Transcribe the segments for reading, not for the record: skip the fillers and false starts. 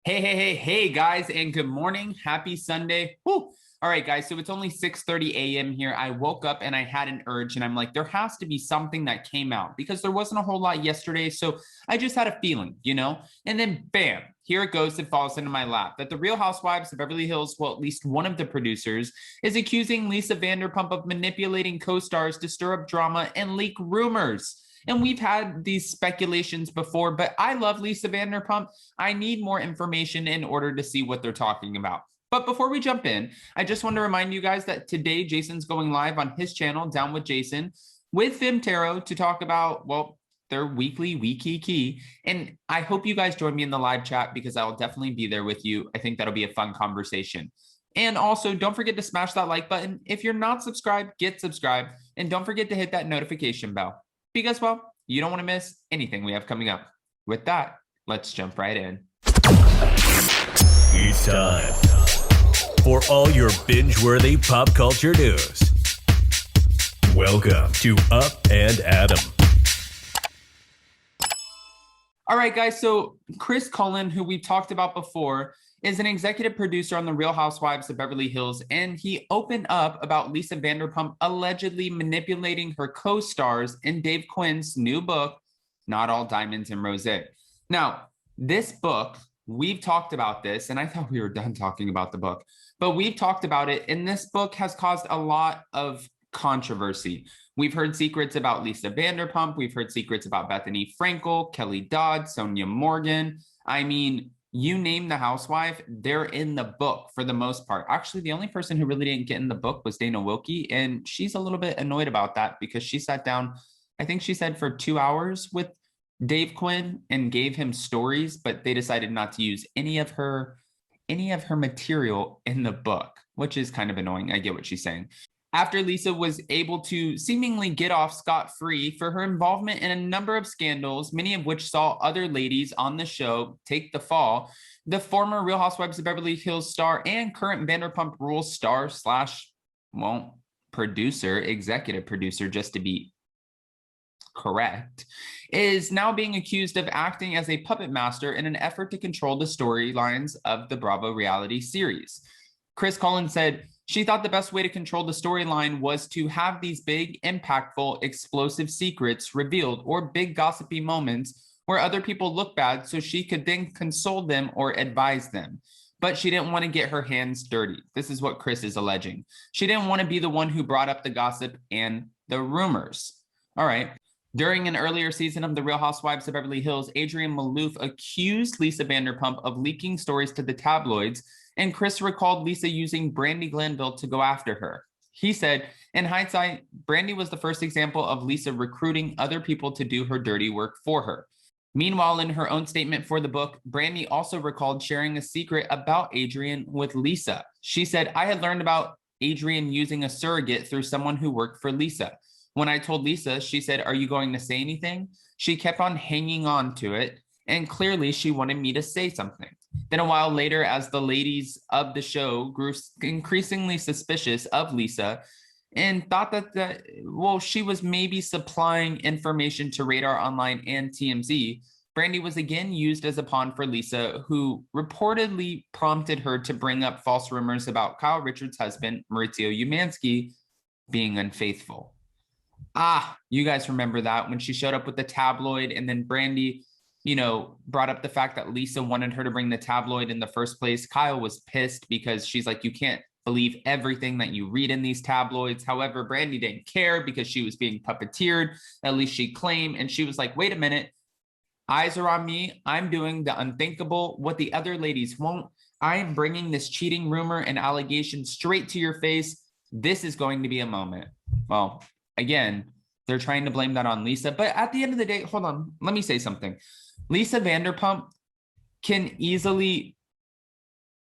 Hey, guys, and good morning. Happy Sunday. Woo. All right, guys, so it's only 6:30 a.m. here. I woke up and I had an urge, and I'm like, there has to be something that came out because there wasn't a whole lot yesterday. So I just had a feeling, and then bam, here it goes. It falls into my lap that the Real Housewives of Beverly Hills, well, at least one of the producers, is accusing Lisa Vanderpump of manipulating co-stars to stir up drama and leak rumors. And we've had these speculations before, but I love Lisa Vanderpump. I need more information in order to see what they're talking about. But before we jump in, I just want to remind you guys that today Jason's going live on his channel, Down with Jason, with Fim Tarot to talk about, well, their weekly wiki key. And I hope you guys join me in the live chat because I'll definitely be there with you. I think that'll be a fun conversation. And also, don't forget to smash that like button. If you're not subscribed, get subscribed. And don't forget to hit that notification bell because, well, you don't want to miss anything we have coming up. With that, let's jump right in. It's time for all your binge-worthy pop culture news. Welcome to Up and Adam. All right, guys, so Chris Cullen, who we talked about before, is an executive producer on The Real Housewives of Beverly Hills, and he opened up about Lisa Vanderpump allegedly manipulating her co-stars in Dave Quinn's new book, Not All Diamonds and Rosé. Now, this book, we've talked about this, and I thought we were done talking about the book, but we've talked about it, and this book has caused a lot of controversy. We've heard secrets about Lisa Vanderpump. We've heard secrets about Bethany Frankel, Kelly Dodd, Sonia Morgan. I mean, you name the housewife, they're in the book for the most part. Actually, the only person who really didn't get in the book was Dana Wilkie, and she's a little bit annoyed about that because she sat down, I think she said for 2 hours with Dave Quinn and gave him stories, but they decided not to use any of her material in the book, which is kind of annoying. I get what she's saying. After Lisa was able to seemingly get off scot-free for her involvement in a number of scandals, many of which saw other ladies on the show take the fall, the former Real Housewives of Beverly Hills star and current Vanderpump Rules star slash, well, producer, executive producer, just to be correct, is now being accused of acting as a puppet master in an effort to control the storylines of the Bravo reality series. Chris Cullen said, she thought the best way to control the storyline was to have these big, impactful, explosive secrets revealed or big gossipy moments where other people look bad so she could then console them or advise them. But she didn't want to get her hands dirty. This is what Chris is alleging. She didn't want to be the one who brought up the gossip and the rumors. All right. During an earlier season of The Real Housewives of Beverly Hills, Adrienne Maloof accused Lisa Vanderpump of leaking stories to the tabloids, and Chris recalled Lisa using Brandi Glanville to go after her. He said, in hindsight, Brandi was the first example of Lisa recruiting other people to do her dirty work for her. Meanwhile, in her own statement for the book, Brandi also recalled sharing a secret about Adrienne with Lisa. She said, I had learned about Adrienne using a surrogate through someone who worked for Lisa. When I told Lisa, she said, are you going to say anything? She kept on hanging on to it, and clearly she wanted me to say something. Then a while later, as the ladies of the show grew increasingly suspicious of Lisa and thought that, she was maybe supplying information to Radar Online and TMZ, Brandi was again used as a pawn for Lisa, who reportedly prompted her to bring up false rumors about Kyle Richards' husband, Maurizio Umansky, being unfaithful. You guys remember that when she showed up with the tabloid and then Brandi, brought up the fact that Lisa wanted her to bring the tabloid in the first place. Kyle was pissed because she's like, you can't believe everything that you read in these tabloids. However, Brandi didn't care because she was being puppeteered, at least she claimed. And she was like, wait a minute, eyes are on me. I'm doing the unthinkable, what the other ladies won't. I am bringing this cheating rumor and allegation straight to your face. This is going to be a moment. Well, again, they're trying to blame that on Lisa. But at the end of the day, hold on, let me say something. Lisa Vanderpump can easily,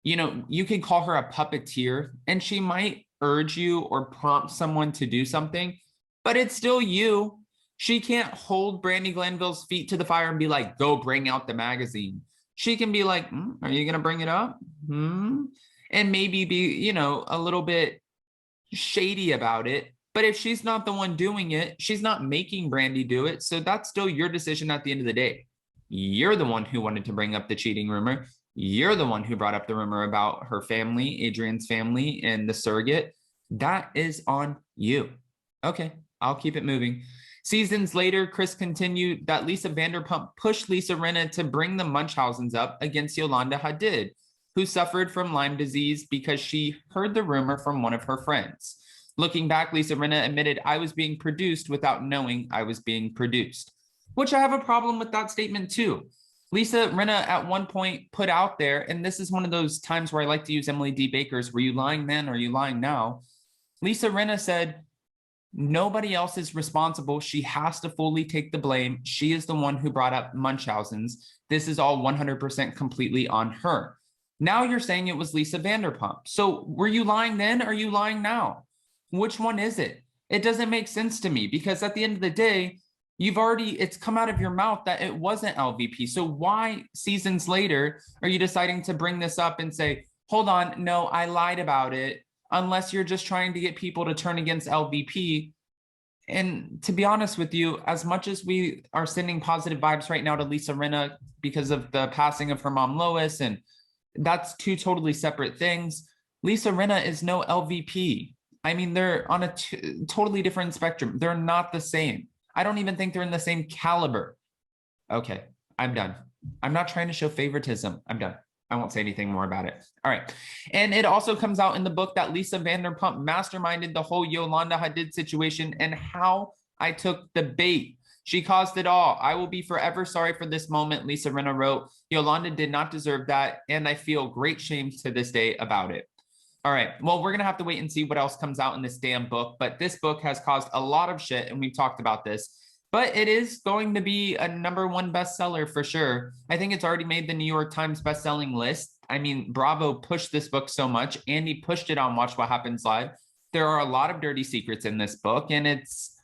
you can call her a puppeteer and she might urge you or prompt someone to do something, but it's still you. She can't hold Brandi Glanville's feet to the fire and be like, go bring out the magazine. She can be like, are you going to bring it up? And maybe be, a little bit shady about it. But if she's not the one doing it, she's not making Brandi do it. So that's still your decision at the end of the day. You're the one who wanted to bring up the cheating rumor. You're the one who brought up the rumor about her family, Adrian's family, and the surrogate. That is on you. Okay, I'll keep it moving. Seasons later, Chris continued that Lisa Vanderpump pushed Lisa Rinna to bring the Munchausen's up against Yolanda Hadid, who suffered from Lyme disease because she heard the rumor from one of her friends. Looking back, Lisa Rinna admitted, "I was being produced without knowing I was being produced," which I have a problem with that statement too. Lisa Rinna at one point put out there, and this is one of those times where I like to use Emily D. Baker's, "Were you lying then or are you lying now?" Lisa Rinna said, nobody else is responsible. She has to fully take the blame. She is the one who brought up Munchausen's. This is all 100% completely on her. Now you're saying it was Lisa Vanderpump. So were you lying then or are you lying now? Which one is it? It doesn't make sense to me because at the end of the day, it's come out of your mouth that it wasn't LVP. So why seasons later are you deciding to bring this up and say, hold on, no, I lied about it, unless you're just trying to get people to turn against LVP? And to be honest with you, as much as we are sending positive vibes right now to Lisa Rinna because of the passing of her mom, Lois, and that's two totally separate things, Lisa Rinna is no LVP. I mean, they're on a totally different spectrum. They're not the same. I don't even think they're in the same caliber. Okay, I'm done. I'm not trying to show favoritism. I'm done. I won't say anything more about it. All right. And it also comes out in the book that Lisa Vanderpump masterminded the whole Yolanda Hadid situation and how I took the bait. She caused it all. I will be forever sorry for this moment, Lisa Rinna wrote. Yolanda did not deserve that, and I feel great shame to this day about it. All right, well, we're going to have to wait and see what else comes out in this damn book, but this book has caused a lot of shit, and we've talked about this, but it is going to be a #1 bestseller for sure. I think it's already made the New York Times bestselling list. I mean, Bravo pushed this book so much. Andy pushed it on Watch What Happens Live. There are a lot of dirty secrets in this book, and it's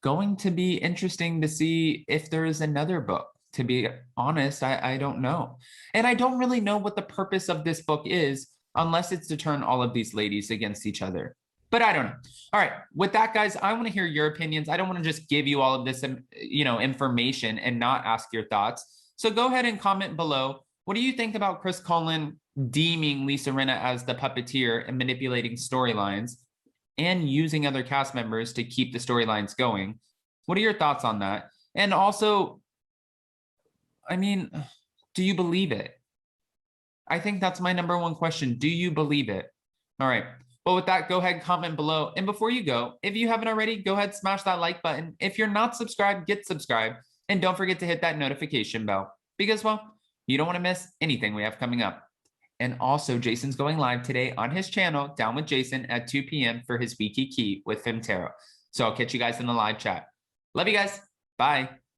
going to be interesting to see if there is another book. To be honest, I don't know. And I don't really know what the purpose of this book is unless it's to turn all of these ladies against each other. But I don't know. All right, with that, guys, I want to hear your opinions. I don't want to just give you all of this, information and not ask your thoughts. So go ahead and comment below. What do you think about Chris Cullen deeming Lisa Rinna as the puppeteer and manipulating storylines and using other cast members to keep the storylines going? What are your thoughts on that? And also, I mean, do you believe it? I think that's my #1 question. Do you believe it? All right. Well, with that, go ahead and comment below. And before you go, if you haven't already, go ahead and smash that like button. If you're not subscribed, get subscribed. And don't forget to hit that notification bell because, well, you don't want to miss anything we have coming up. And also, Jason's going live today on his channel, Down with Jason, at 2 p.m. for his Wiki Key with Femtero. So I'll catch you guys in the live chat. Love you guys. Bye.